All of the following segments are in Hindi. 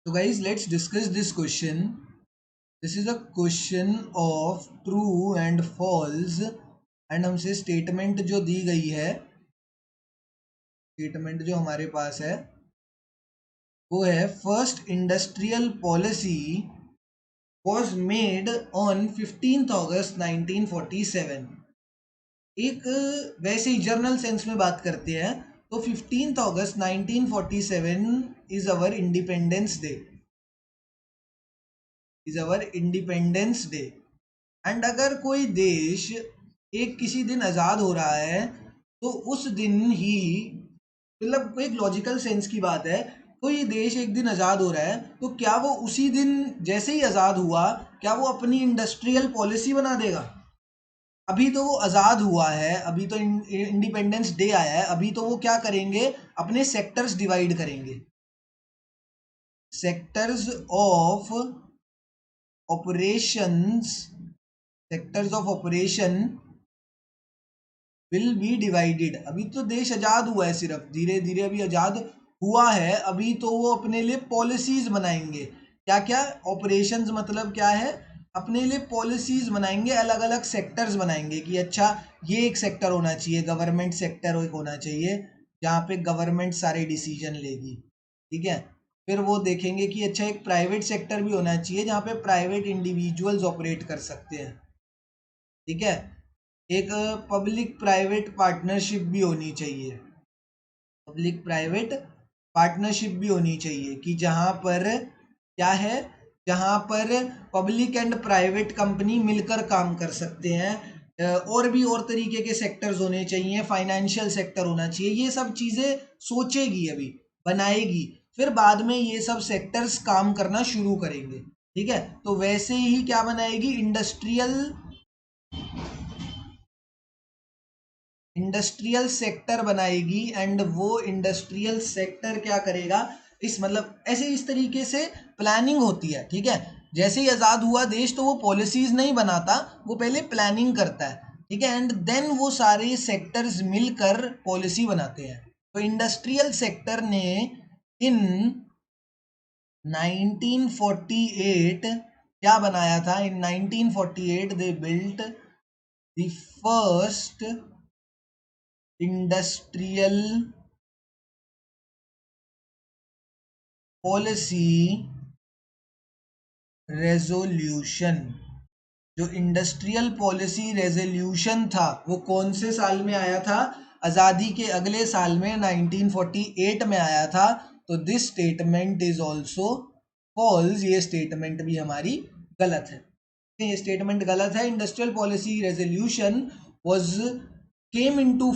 So guys, let's discuss this question. This is a question of true and false and हमसे स्टेटमेंट जो दी गई है, स्टेटमेंट जो हमारे पास है वो है first industrial policy was made on 15th August 1947। एक वैसे ही जर्नल सेंस में बात करते हैं तो 15th August 1947 is our independence day, is our independence day. And अगर कोई देश एक किसी दिन आज़ाद हो रहा है तो उस दिन ही, मतलब एक लॉजिकल सेंस की बात है, कोई देश एक दिन आज़ाद हो रहा है तो क्या वो उसी दिन जैसे ही आज़ाद हुआ क्या वो अपनी इंडस्ट्रियल पॉलिसी बना देगा? अभी तो वो आज़ाद हुआ है, अभी तो इंडिपेंडेंस डे आया है, अभी तो वो क्या करेंगे, अपने सेक्टर्स डिवाइड करेंगे। Sectors of operations, sectors of operation will be divided. अभी तो देश आज़ाद हुआ है, सिर्फ धीरे धीरे अभी आज़ाद हुआ है, अभी तो वो अपने लिए पॉलिसीज बनाएंगे। क्या क्या ऑपरेशंस मतलब क्या है, अपने लिए पॉलिसीज बनाएंगे, अलग अलग सेक्टर्स बनाएंगे कि अच्छा ये एक सेक्टर होना चाहिए, गवर्नमेंट सेक्टर एक होना चाहिए जहाँ पे गवर्नमेंट सारे डिसीजन लेगी, ठीक है। फिर वो देखेंगे कि अच्छा एक प्राइवेट सेक्टर भी होना चाहिए जहाँ पे प्राइवेट इंडिविजुअल्स ऑपरेट कर सकते हैं, ठीक है। एक पब्लिक प्राइवेट पार्टनरशिप भी होनी चाहिए, पब्लिक प्राइवेट पार्टनरशिप भी होनी चाहिए कि जहाँ पर क्या है, जहाँ पर पब्लिक एंड प्राइवेट कंपनी मिलकर काम कर सकते हैं। और भी और तरीके के सेक्टर्स होने चाहिए, फाइनेंशियल सेक्टर होना चाहिए, ये सब चीज़ें सोचेगी, अभी बनाएगी, फिर बाद में ये सब सेक्टर्स काम करना शुरू करेंगे, ठीक है। तो वैसे ही क्या बनाएगी, इंडस्ट्रियल सेक्टर बनाएगी। एंड वो इंडस्ट्रियल सेक्टर क्या करेगा, इस मतलब ऐसे इस तरीके से प्लानिंग होती है, ठीक है। जैसे ही आज़ाद हुआ देश तो वो पॉलिसीज नहीं बनाता, वो पहले प्लानिंग करता है, ठीक है। एंड देन वो सारे सेक्टर्स मिलकर पॉलिसी बनाते हैं। तो इंडस्ट्रियल सेक्टर ने इन 1948 क्या बनाया था, इन 1948 they built the first industrial policy resolution. जो इंडस्ट्रियल पॉलिसी रेजोल्यूशन था वो कौन से साल में आया था, आज़ादी के अगले साल में 1948 में आया था। तो this statement is also false, ये स्टेटमेंट भी हमारी गलत है, ये स्टेटमेंट गलत है। Industrial policy resolution was came into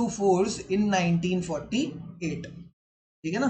force in 1948, ठीक है ना।